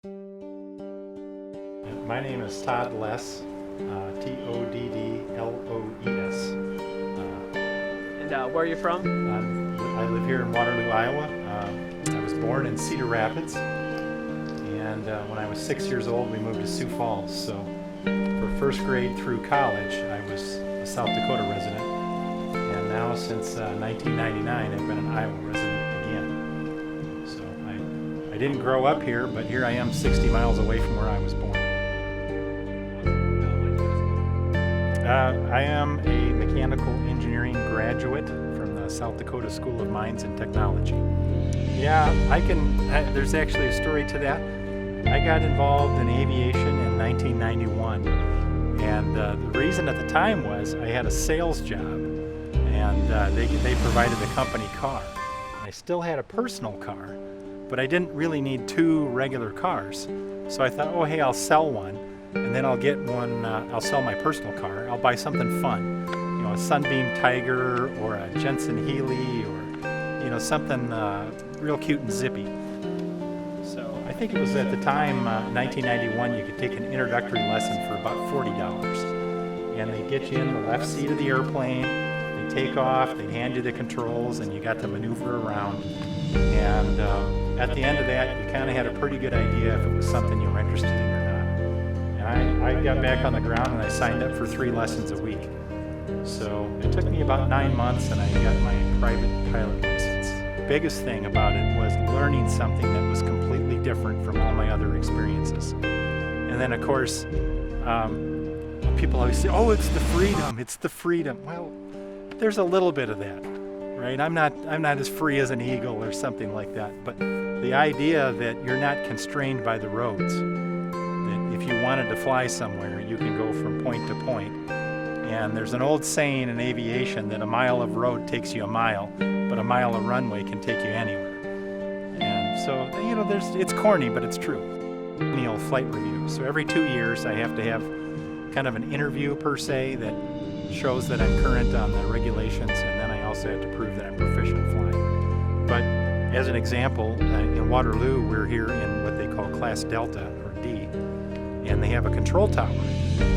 My name is Todd Less, Toddloes. Where are you from? I live here in Waterloo, Iowa. I was born in Cedar Rapids, and when I was 6 years old, we moved to Sioux Falls. So for first grade through college, I was a South Dakota resident, and now since 1999, I've been an Iowa resident again. So I didn't grow up here, but here I am 60 miles away from where I was born. I am a mechanical engineering graduate from the South Dakota School of Mines and Technology. Yeah, there's actually a story to that. I got involved in aviation in 1991, and the reason at the time was I had a sales job, and they provided a company car. I still had a personal car, but I didn't really need two regular cars. So I thought, oh hey, I'll sell one. And then I'll get one, I'll sell my personal car. I'll buy something fun, a Sunbeam Tiger or a Jensen Healy or, something real cute and zippy. So I think it was at the time, 1991, you could take an introductory lesson for about $40. And they get you in the left seat of the airplane, they take off, they hand you the controls, and you got to maneuver around. And at the end of that, you kind of had a pretty good idea if it was something you were interested in or not. I got back on the ground and I signed up for 3 lessons a week. So it took me about 9 months and I got my private pilot license. The biggest thing about it was learning something that was completely different from all my other experiences. And then of course, people always say, oh, it's the freedom. Well, there's a little bit of that, right? I'm not as free as an eagle or something like that, but the idea that you're not constrained by the roads. If you wanted to fly somewhere, you can go from point to point. And there's an old saying in aviation that a mile of road takes you a mile, but a mile of runway can take you anywhere. And so, it's corny, but it's true. Annual flight review. So every 2 years, I have to have kind of an interview per se that shows that I'm current on the regulations, and then I also have to prove that I'm proficient flying. But as an example, in Waterloo, we're here in what they call Class Delta, or D. And they have a control tower.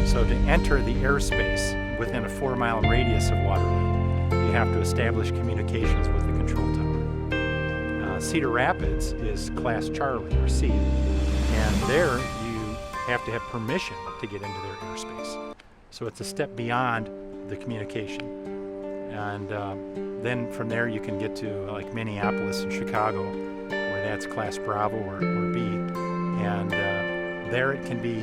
So to enter the airspace within a 4-mile radius of Waterloo, you have to establish communications with the control tower. Cedar Rapids is Class Charlie, or C, and there you have to have permission to get into their airspace. So it's a step beyond the communication. And then from there you can get to like Minneapolis and Chicago, where that's Class Bravo or B. And there it can be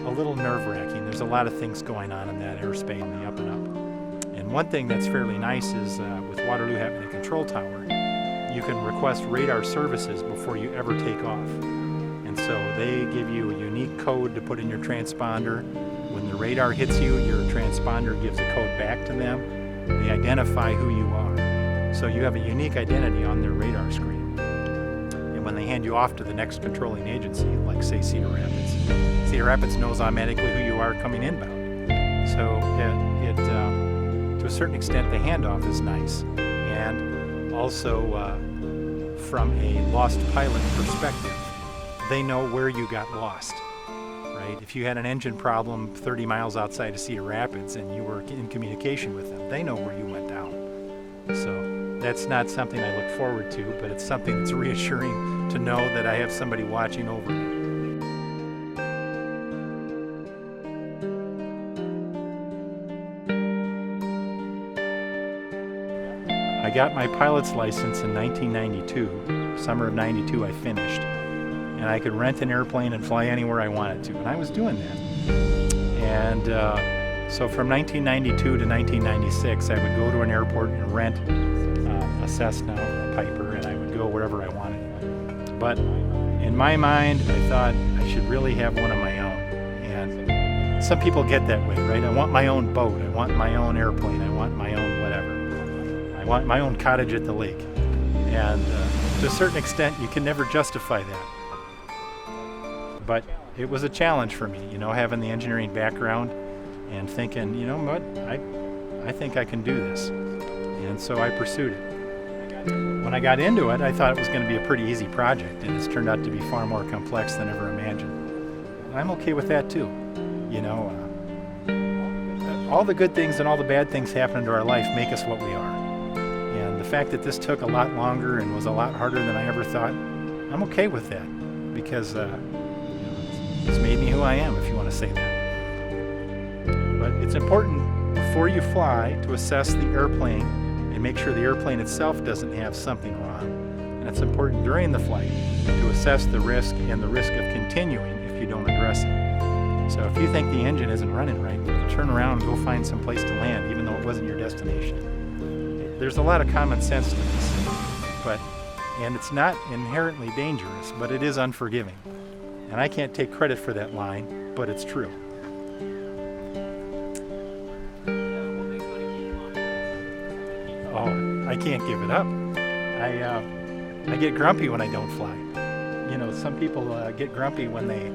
a little nerve-wracking. There's a lot of things going on in that airspace on the up and up. And one thing that's fairly nice is with Waterloo having a control tower, you can request radar services before you ever take off. And so they give you a unique code to put in your transponder. When the radar hits you, your transponder gives a code back to them. They identify who you are. So you have a unique identity on their radar screen. When they hand you off to the next controlling agency, like say Cedar Rapids knows automatically who you are coming inbound. So to a certain extent, the handoff is nice. And also from a lost pilot perspective, they know where you got lost, right? If you had an engine problem 30 miles outside of Cedar Rapids and you were in communication with them, they know where you went down. So that's not something I look forward to, but it's something that's reassuring to know that I have somebody watching over me. I got my pilot's license in 1992. Summer of 92 I finished. And I could rent an airplane and fly anywhere I wanted to, and I was doing that. And so from 1992 to 1996, I would go to an airport and rent a Cessna or a Piper, and I would go wherever I wanted. But in my mind, I thought I should really have one of my own. And some people get that way, right? I want my own boat, I want my own airplane, I want my own whatever. I want my own cottage at the lake. And to a certain extent, you can never justify that. But it was a challenge for me, having the engineering background and thinking, you know what, I think I can do this. And so I pursued it. When I got into it, I thought it was going to be a pretty easy project, and it's turned out to be far more complex than ever imagined. And I'm okay with that too. You know, all the good things and all the bad things happen into our life make us what we are. And the fact that this took a lot longer and was a lot harder than I ever thought, I'm okay with that, because it's made me who I am, if you want to say that. But it's important before you fly to assess the airplane and make sure the airplane itself doesn't have something wrong. And it's important during the flight to assess the risk and the risk of continuing if you don't address it. So if you think the engine isn't running right, turn around and go find some place to land, even though it wasn't your destination. There's a lot of common sense to this, and it's not inherently dangerous, but it is unforgiving. And I can't take credit for that line, but it's true. Oh, I can't give it up. I get grumpy when I don't fly. You know, some people get grumpy when they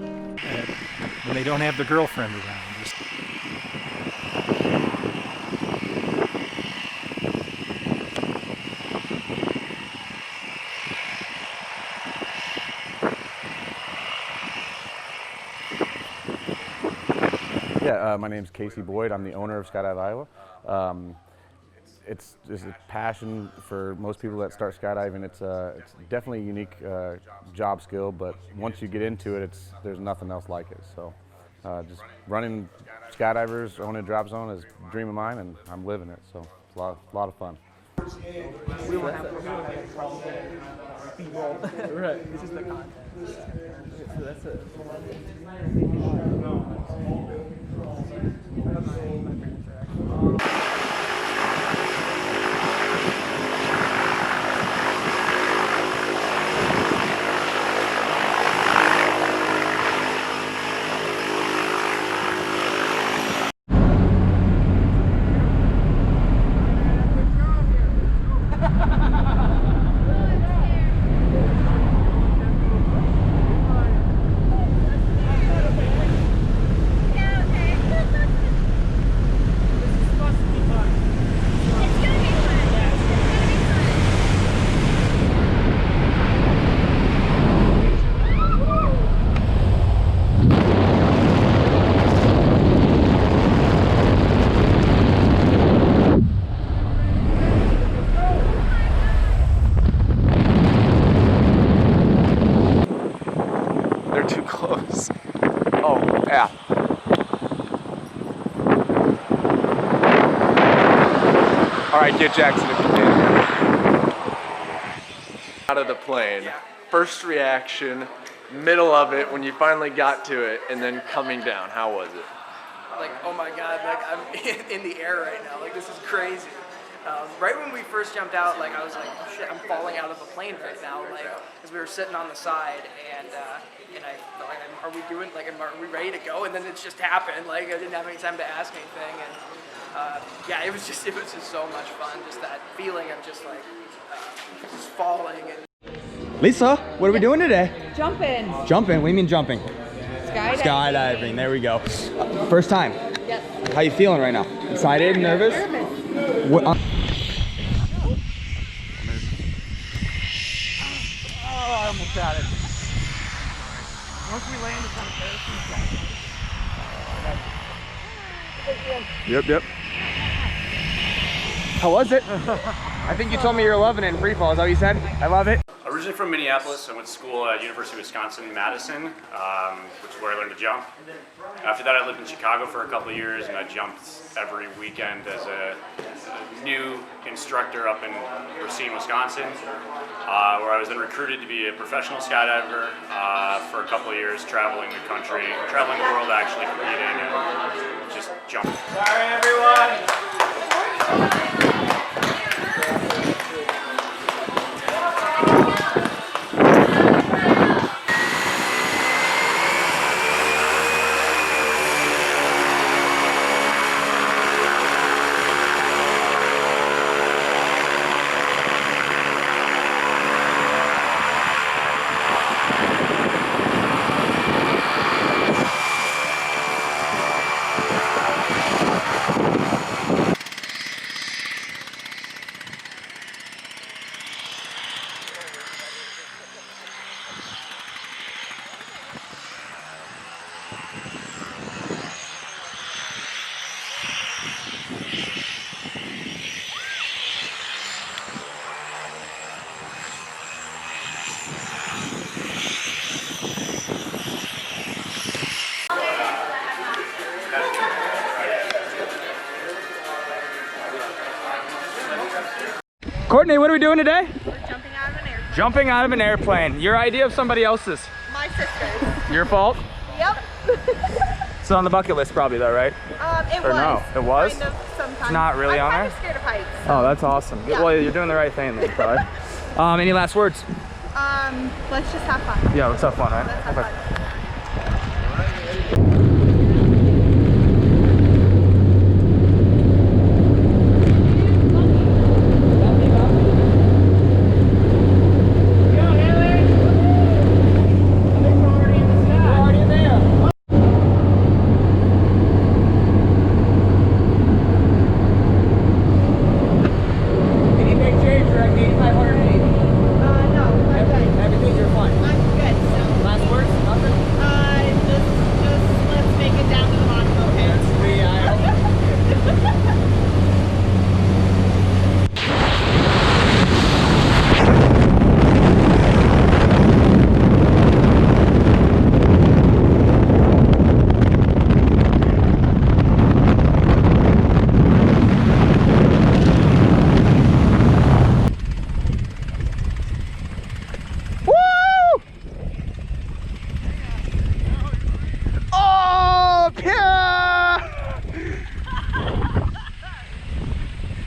don't have the girlfriend around. Yeah, my name's Casey Boyd. I'm the owner of Skydive Iowa. It's a passion for most people that start skydiving. It's definitely a unique job skill, but once you get into it, there's nothing else like it. So just running skydivers, owning a drop zone is a dream of mine, and I'm living it. So it's a lot of fun. We won't have B-roll. Right. This is the content. So that's it. Too close. Oh, yeah. All right, get Jackson if you can. Out of the plane. First reaction, middle of it when you finally got to it, and then coming down. How was it? Like, oh my God, like I'm in the air right now. Like, this is crazy. Right when we first jumped out, like I was like, oh, shit, I'm falling out of the plane right now, like, because we were sitting on the side, and I felt like, are we are we ready to go? And then it just happened. Like, I didn't have any time to ask anything, and yeah, it was just so much fun. Just that feeling of just like just falling. And Lisa, what are we doing today? Jumping. Jumping? What do you mean jumping? Skydiving. Skydiving. There we go. First time. Yep. How you feeling right now? Excited? Nervous? Nervous. What, Oh, I almost got it. Once we land, it's on a parachute. Yep. How was it? I think you told me you're loving it in free fall. Is that what you said? I love it. Originally from Minneapolis, I went to school at University of Wisconsin-Madison, which is where I learned to jump. After that, I lived in Chicago for a couple of years, and I jumped every weekend as a new instructor up in Racine, Wisconsin, where I was then recruited to be a professional skydiver for a couple of years, traveling the country, traveling the world actually, competing and just jumping. sorry, everyone. Courtney, what are we doing today? We're jumping out of an airplane. Jumping out of an airplane. Your idea of somebody else's? My sister's. Your fault? Yep. It's on the bucket list probably though, right? It Or was. no, it was? Kind of sometimes. It's not really on I'm there? kind of scared of heights. Oh, that's awesome. Yeah. Well, you're doing the right thing then, probably. Any last words? Let's just have fun. Yeah, let's have fun, right? Let's have Okay. fun.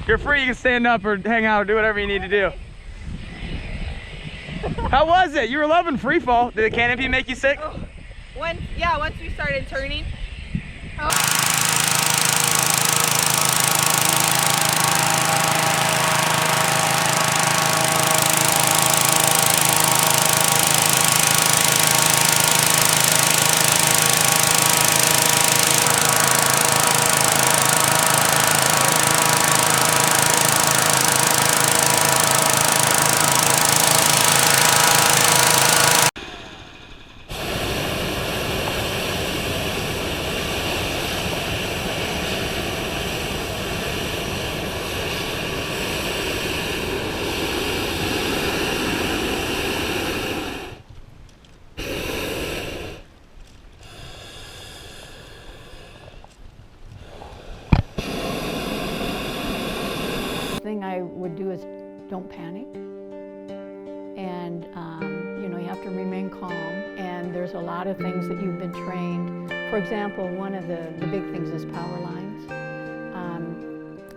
You're free, you can stand up or hang out or do whatever you need to do. How was it? You were loving free fall. Did the canopy make you sick? Oh, once we started turning. Thing I would do is don't panic, and you know, you have to remain calm, and there's a lot of things that you've been trained. For example, one of the big things is power lines,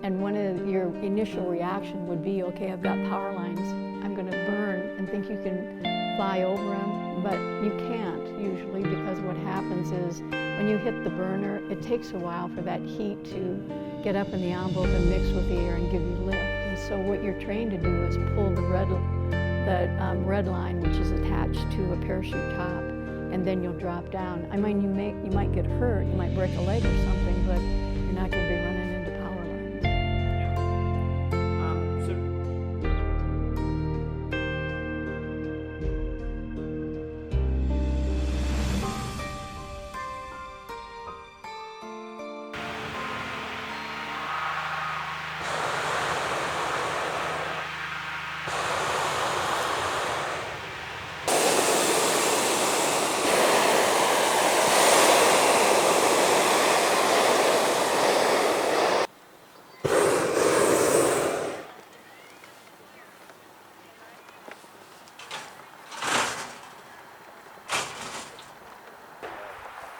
and one of your initial reaction would be, okay, I've got power lines, I'm going to burn, and think you can fly over them, but you can't usually, because what happens is when you hit the burner, it takes a while for that heat to get up in the envelope and mix with the air and give you lift. And so what you're trained to do is pull the red line, which is attached to a parachute top, and then you'll drop down. I mean, you might get hurt, you might break a leg or something, but you're not going to be running into power lines.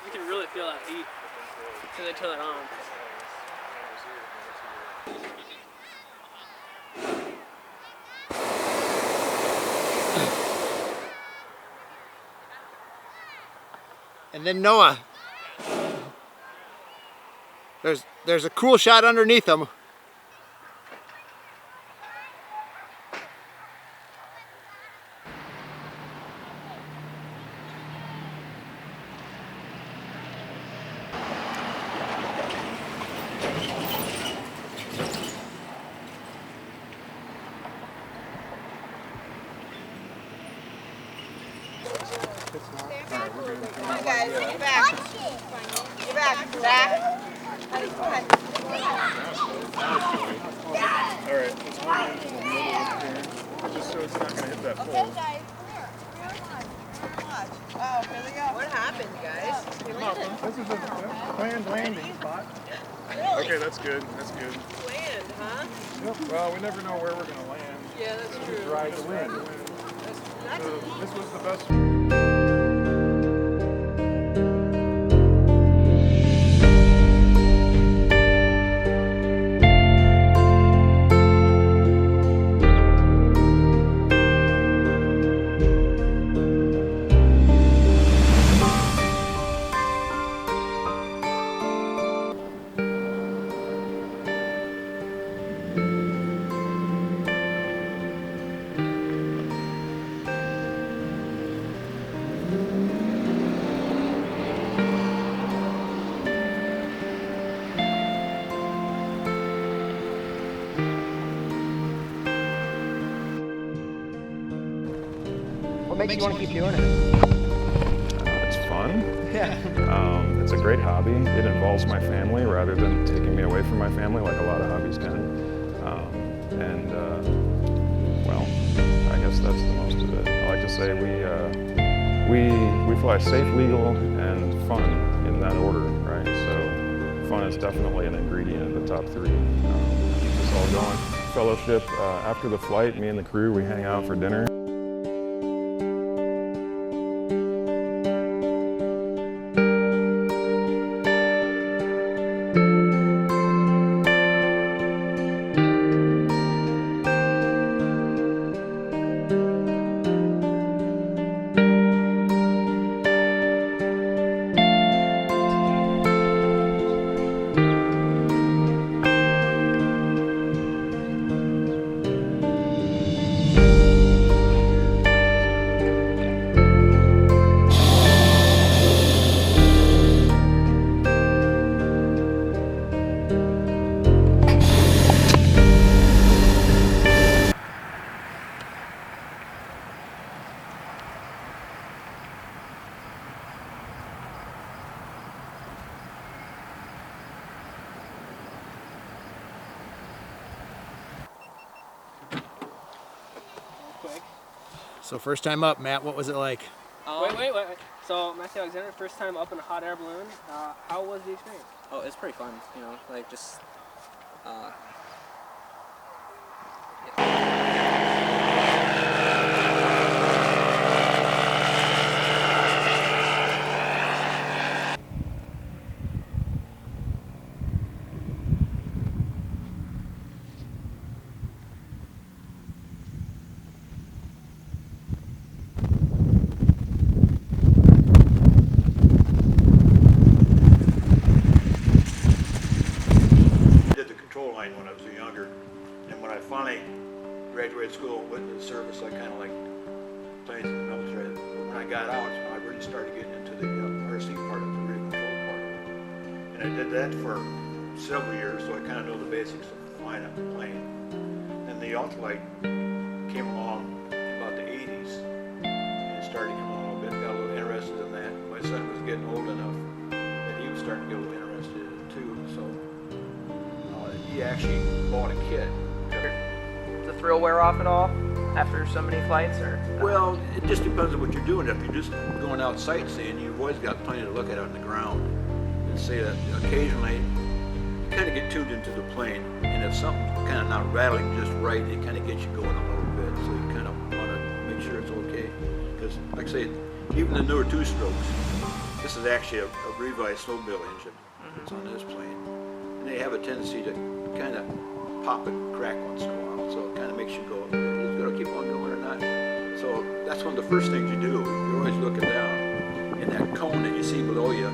You can really feel that heat until they turn it on. And then Noah, there's a cool shot underneath him. Come on, guys, get back. Get back. Back. Come on. All right, let's hold it into the middle of here, just so it's not going to hit that pole. Guys, oh, here we go. What happened, guys? We landed. This is a planned landing spot. Really? Okay, that's good. That's good. Land, huh? Yep. Well, we never know where we're going to land. Yeah, that's true. Ride the wind. This was the best. What makes you want to keep doing it? It's fun. Yeah. It's a great hobby. It involves my family rather than taking me away from my family like a lot of hobbies can. Well, I guess that's the most of it. I like to say we fly safe, legal, and fun in that order, right? So fun is definitely an ingredient in the top three. Keeps us all going. Fellowship, after the flight, me and the crew, we hang out for dinner. So first time up, Matt, what was it like? Wait. So Matthew Alexander, first time up in a hot air balloon. How was the experience? Oh, it's pretty fun, you know, like just, when I was younger, and when I finally graduated school and went into the service, I kind of like planes in the military. When I got out, I really started getting into the RC part of the radio control part, and I did that for several years, so I kind of know the basics of flying up the plane. Then the ultralight came along in about the 80s, and it started coming along a bit, got a little interested in that. My son was getting old enough that he was starting to get a little interested in it too, so he actually bought a kit. Does the thrill wear off at all after so many flights, or? Well, it just depends on what you're doing. If you're just going out sightseeing, you've always got plenty to look at on the ground. And say that occasionally you kind of get tuned into the plane, and if something's kind of not rattling just right, it kind of gets you going a little bit. So you kind of want to make sure it's okay. Because, like I say, even the newer two-strokes, this is actually a revised snowmobile engine that's on this plane, and they have a tendency to kind of pop and crack once in a while, so it kind of makes you go, is it going to keep on going or not? So that's one of the first things you do. You're always looking down, and that cone that you see below you,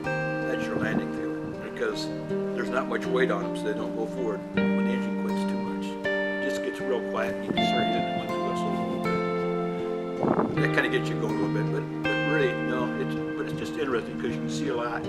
that's your landing field, because there's not much weight on them, so they don't go forward when the engine quits too much. It just gets real quiet, you can start hitting the winds whistle a little bit. That kind of gets you going a little bit, but really, no, it's just interesting because you can see a lot.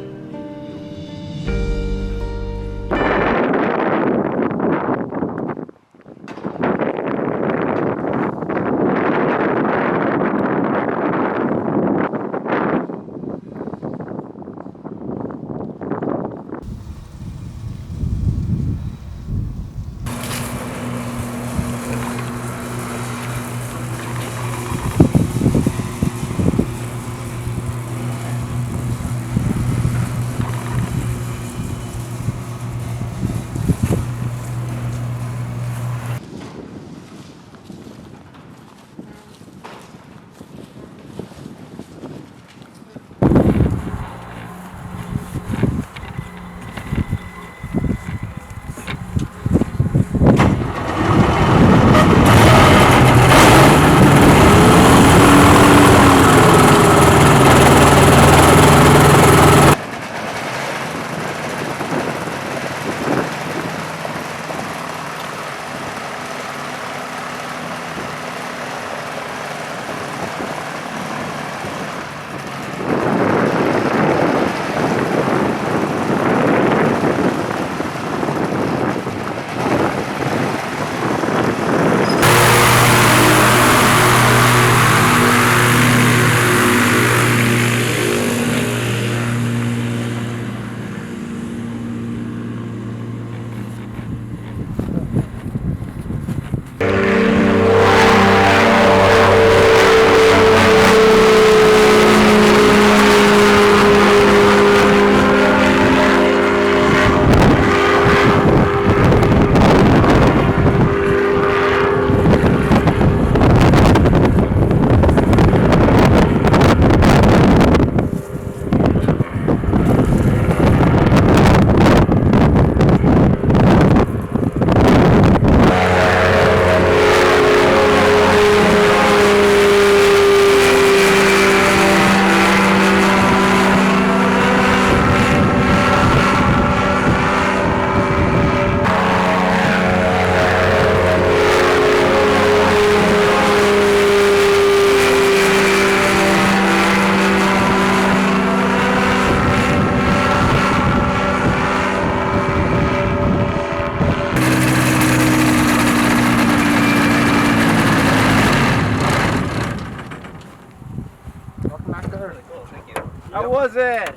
Cool, thank you. How was it?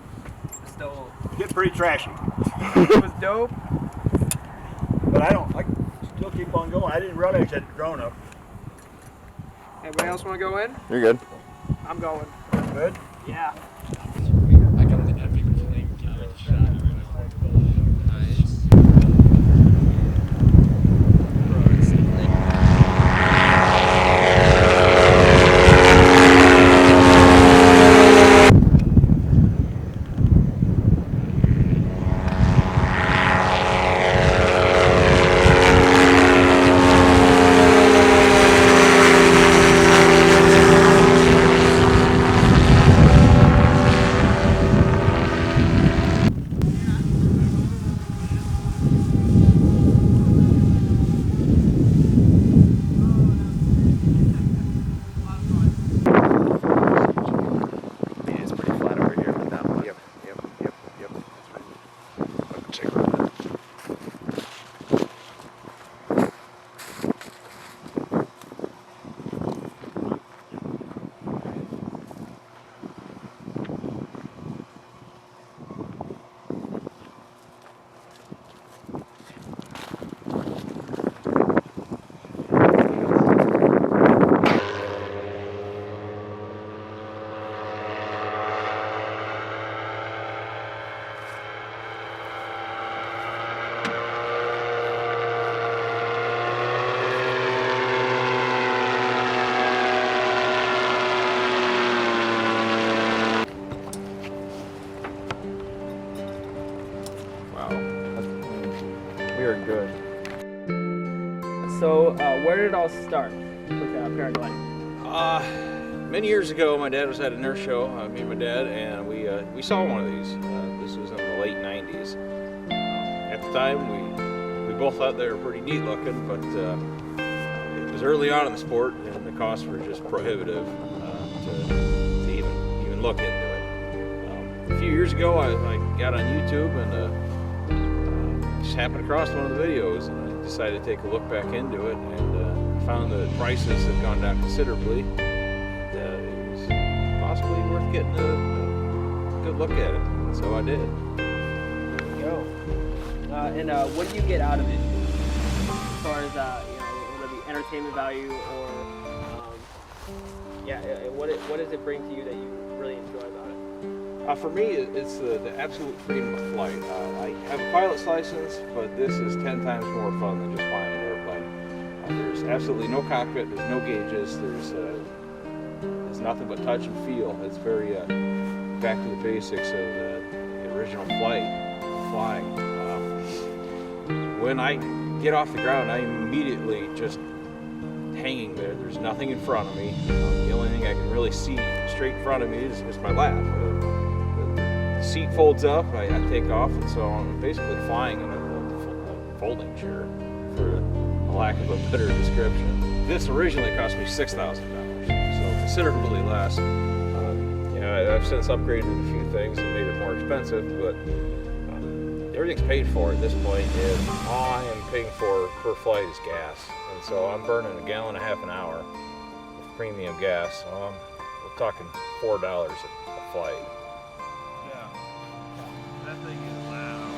Still. Get pretty trashy. It was dope. But I still keep on going. I didn't realize that grown up. Anybody else want to go in? You're good. I'm going. Good? Yeah. I got the epic flame shot. Nice. We are good. So, where did it all start with paragliding? Many years ago, my dad was at a nurse show, me and my dad, and we saw one of these. This was in the late 90s. At the time, we both thought they were pretty neat looking, but it was early on in the sport, and the costs were just prohibitive to even look into it. A few years ago, I got on YouTube and just happened across one of the videos, and I decided to take a look back into it, and found that prices had gone down considerably. It was possibly worth getting a good look at it, and so I did. There you go. And what do you get out of it, as far as whether the entertainment value or what does it bring to you that you really enjoy about it? For me, it's the absolute freedom of flight. I have a pilot's license, but this is 10 times more fun than just flying an airplane. There's absolutely no cockpit, there's no gauges, there's nothing but touch and feel. It's very back to the basics of the original flying. When I get off the ground, I'm immediately just hanging there. There's nothing in front of me. The only thing I can really see straight in front of me is my lap. The seat folds up, I take off, and so I'm basically flying in a folding chair, for a lack of a better description. This originally cost me $6,000, so considerably less. I've since upgraded a few things and made it more expensive, but everything's paid for at this point, and all I am paying for per flight is gas. And so I'm burning 1.5 gallons an hour of premium gas. So we're talking $4 a flight. Yeah, that thing is loud.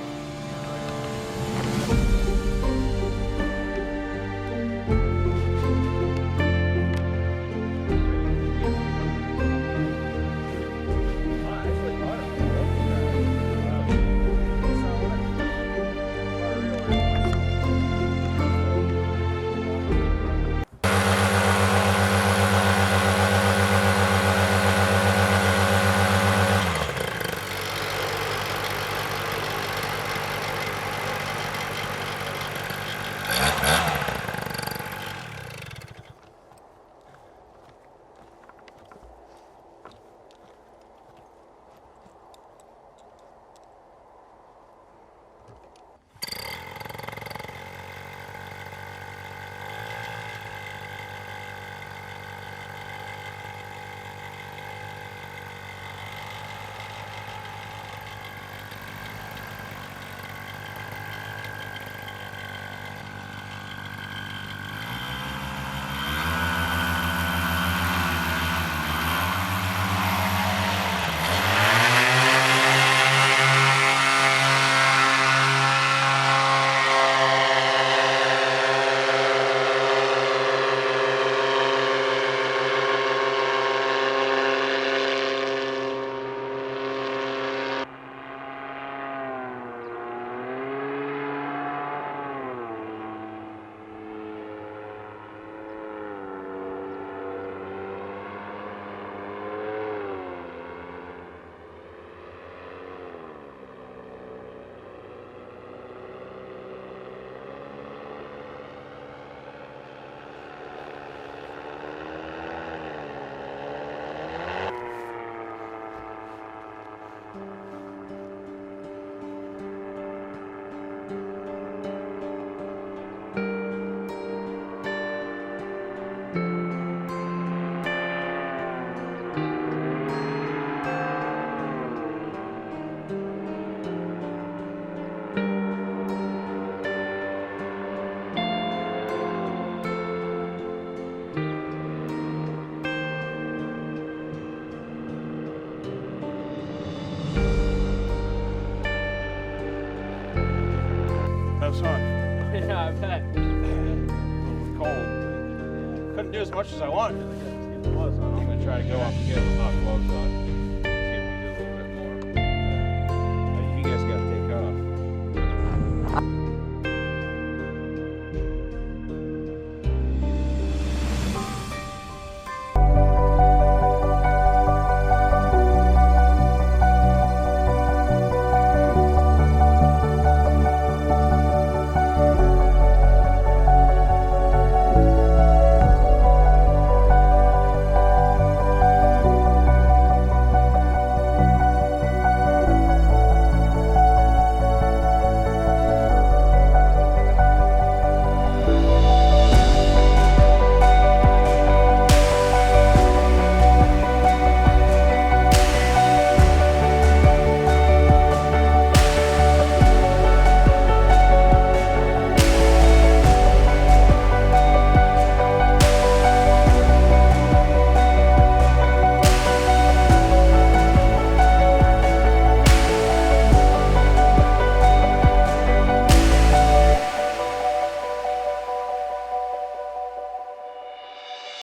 gloves, huh? Yeah, I bet. A little cold. Couldn't do as much as I wanted to because the was on. I'm gonna try to go up and get without gloves on.